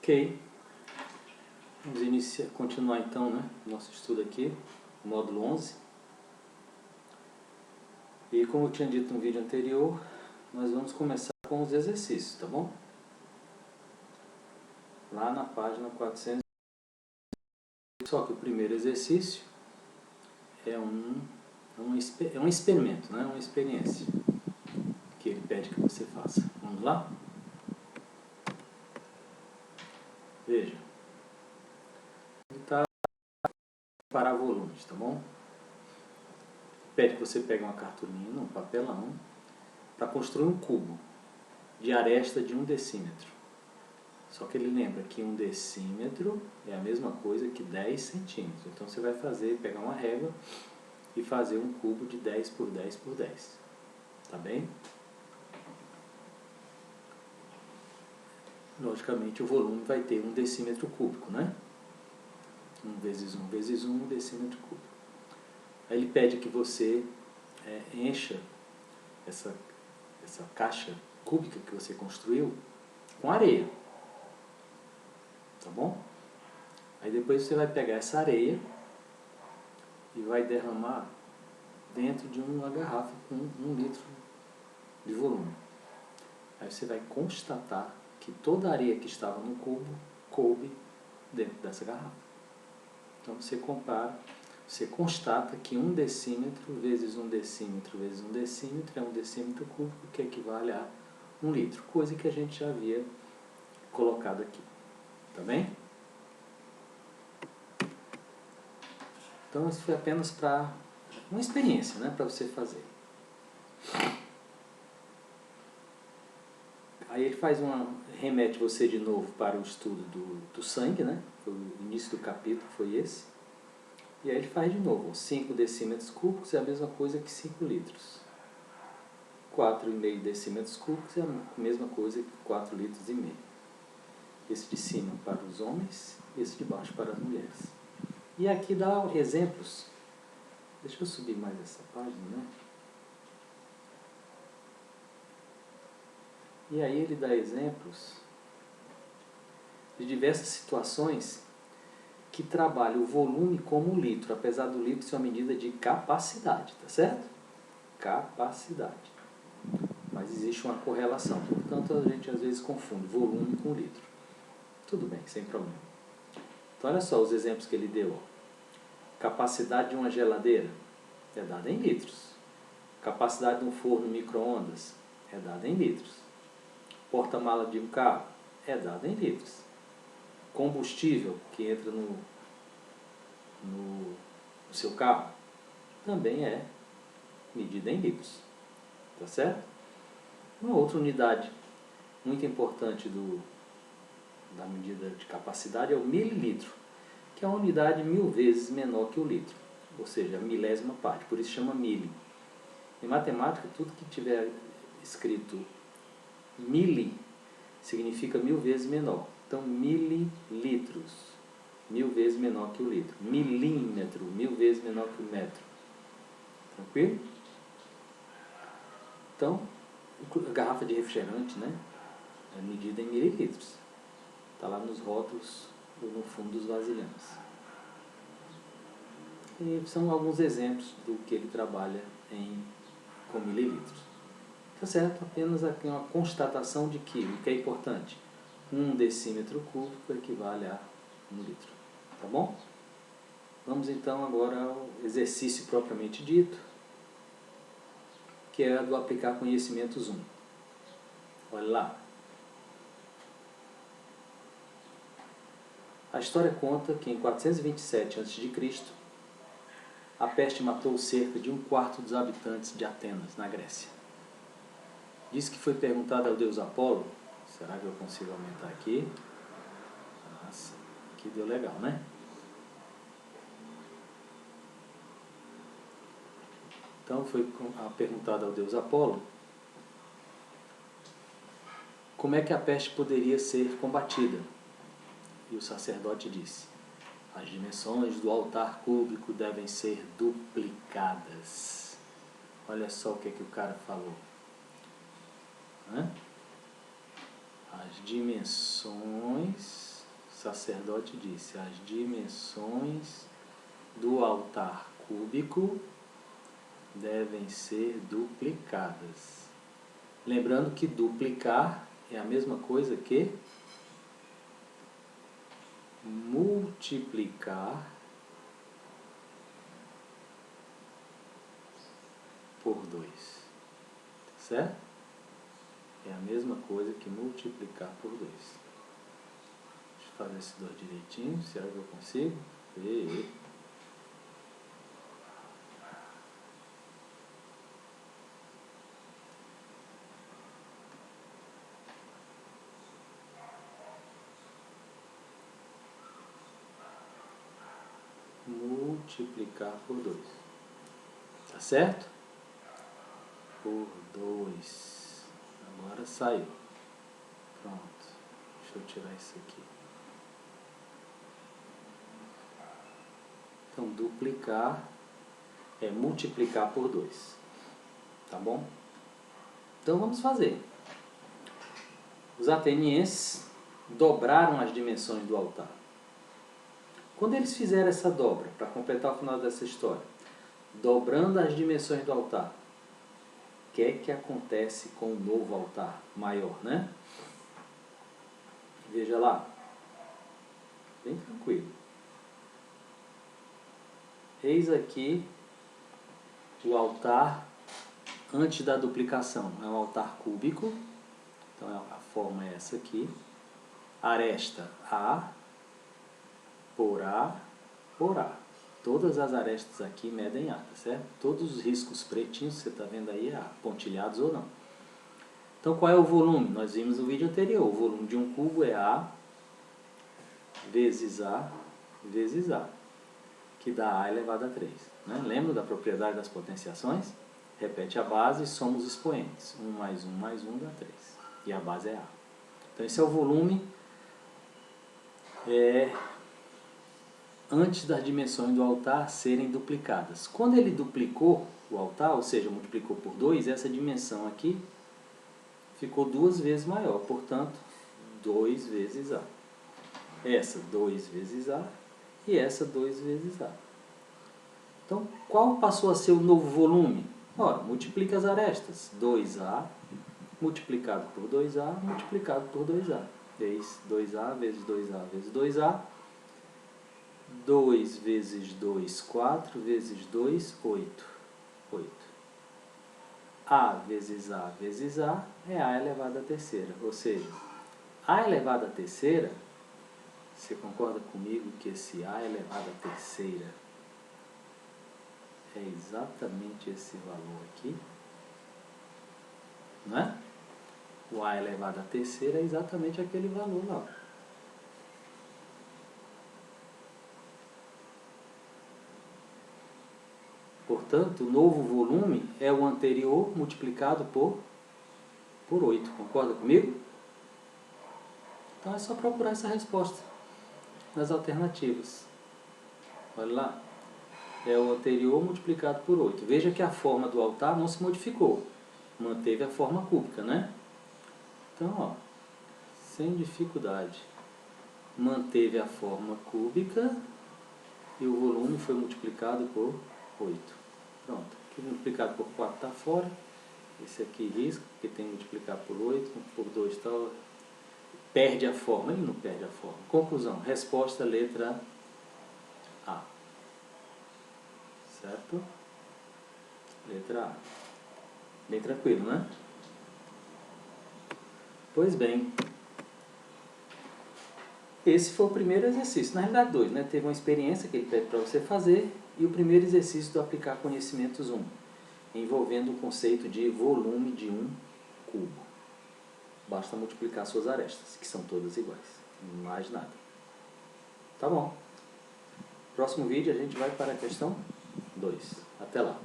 Ok, vamos continuar então, né, nosso estudo aqui, módulo 11. E como eu tinha dito no vídeo anterior, nós vamos começar com os exercícios, tá bom? Lá na página 400. Só que o primeiro exercício é um experimento, né, uma experiência que ele pede que você faça. Vamos lá? Veja, ele está para volumes, tá bom? Pede que você pegue uma cartolina, um papelão, para construir um cubo de aresta de 1 decímetro. Só que ele lembra que 1 decímetro é a mesma coisa que 10 centímetros. Então você vai pegar uma régua e fazer um cubo de 10 por 10 por 10. Tá bem? Logicamente o volume vai ter 1 decímetro cúbico, né? 1 vezes 1 vezes 1 decímetro cúbico. Aí ele pede que você encha essa caixa cúbica que você construiu com areia. Tá bom? Aí depois você vai pegar essa areia e vai derramar dentro de uma garrafa com 1 litro de volume. Aí você vai constatar que toda a areia que estava no cubo coube dentro dessa garrafa. Então você compara, você constata que 1 decímetro vezes 1 decímetro vezes 1 decímetro é 1 decímetro cúbico, que equivale a 1 litro, coisa que a gente já havia colocado aqui. Tá bem? Então isso foi apenas para uma experiência, né, para você fazer. Aí ele remete você de novo para o estudo do sangue, né? O início do capítulo foi esse. E aí ele faz de novo, 5 decímetros cúbicos é a mesma coisa que 5 litros. 4,5 decímetros cúbicos é a mesma coisa que 4 litros e meio. Esse de cima para os homens, esse de baixo para as mulheres. E aqui dá exemplos. Deixa eu subir mais essa página, né? E aí ele dá exemplos de diversas situações que trabalham o volume como litro, apesar do litro ser uma medida de capacidade, tá certo? Capacidade. Mas existe uma correlação, portanto a gente às vezes confunde volume com litro. Tudo bem, sem problema. Então olha só os exemplos que ele deu. Capacidade de uma geladeira é dada em litros. Capacidade de um forno micro-ondas é dada em litros. Porta-mala de um carro é dada em litros. Combustível que entra no seu carro também é medida em litros. Tá certo? Uma outra unidade muito importante da medida de capacidade é o mililitro, que é uma unidade 1000 vezes menor que o litro, ou seja, a milésima parte, por isso chama mili. Em matemática, tudo que tiver escrito mili significa 1000 vezes menor. Então, mililitros, 1000 vezes menor que o litro. Milímetro, 1000 vezes menor que o metro. Tranquilo? Então, a garrafa de refrigerante, né, é medida em mililitros. Está lá nos rótulos ou no fundo dos vasilhames. E são alguns exemplos do que ele trabalha com mililitros. Tá certo? Apenas aqui uma constatação de que o que é importante, 1 decímetro cúbico equivale a 1 litro. Tá bom? Vamos então agora ao exercício propriamente dito, que é do aplicar conhecimentos 1. Olha lá. A história conta que em 427 a.C., a peste matou cerca de 1/4 dos habitantes de Atenas, na Grécia. Diz que foi perguntado ao deus Apolo, será que eu consigo aumentar aqui? Nossa, aqui deu legal, né? Então foi perguntado ao deus Apolo como é que a peste poderia ser combatida. E o sacerdote disse: as dimensões do altar cúbico devem ser duplicadas. Olha só o que o cara falou. As dimensões sacerdote disse: as dimensões do altar cúbico devem ser duplicadas. Lembrando que duplicar é a mesma coisa que multiplicar por 2. Certo? É a mesma coisa que multiplicar por 2. Deixa eu fazer esse 2 direitinho. Será que eu consigo? Multiplicar por 2. Tá certo? Por 2. Agora saiu. Pronto. Deixa eu tirar isso aqui. Então, duplicar é multiplicar por 2. Tá bom? Então, vamos fazer. Os atenienses dobraram as dimensões do altar. Quando eles fizeram essa dobra, para completar o final dessa história, dobrando as dimensões do altar, o que acontece com o novo altar maior, né? Veja lá. Bem tranquilo. Eis aqui o altar antes da duplicação. É um altar cúbico. Então a forma é essa aqui. Aresta A por A por A. Todas as arestas aqui medem A, tá certo? Todos os riscos pretinhos, você está vendo aí, pontilhados ou não. Então qual é o volume? Nós vimos no vídeo anterior. O volume de um cubo é A vezes A vezes A, que dá A elevado a 3. Né? Lembra da propriedade das potenciações? Repete a base e soma os expoentes. 1 mais 1 mais 1 dá 3. E a base é A. Então esse é o volume antes das dimensões do altar serem duplicadas. Quando ele duplicou o altar, ou seja, multiplicou por 2, essa dimensão aqui ficou 2 vezes maior. Portanto, 2 vezes A. Essa 2 vezes A e essa 2 vezes A. Então, qual passou a ser o novo volume? Ora, multiplica as arestas. 2A multiplicado por 2A multiplicado por 2A. Eis 2A vezes 2A vezes 2A. 2 vezes 2, 4 vezes 2, 8. 8. A vezes A vezes A é A elevado à terceira. Ou seja, A elevado à terceira, você concorda comigo que esse A elevado à terceira é exatamente esse valor aqui? Não é? O A elevado à terceira é exatamente aquele valor lá. Portanto, o novo volume é o anterior multiplicado por 8. Concorda comigo? Então é só procurar essa resposta nas alternativas. Olha lá. É o anterior multiplicado por 8. Veja que a forma do altar não se modificou. Manteve a forma cúbica, né? Então, ó, sem dificuldade. Manteve a forma cúbica e o volume foi multiplicado por 8. Pronto. Aqui multiplicado por 4 está fora. Esse aqui risca, porque tem que multiplicar por 8, por 2 está... Perde a forma. Ele não perde a forma. Conclusão. Resposta, letra A. Certo? Letra A. Bem tranquilo, né? Pois bem. Esse foi o primeiro exercício. Na realidade, 2, né? Teve uma experiência que ele pede para você fazer e o primeiro exercício do aplicar conhecimentos 1, envolvendo o conceito de volume de um cubo. Basta multiplicar suas arestas, que são todas iguais. Mais nada. Tá bom. Próximo vídeo a gente vai para a questão 2. Até lá.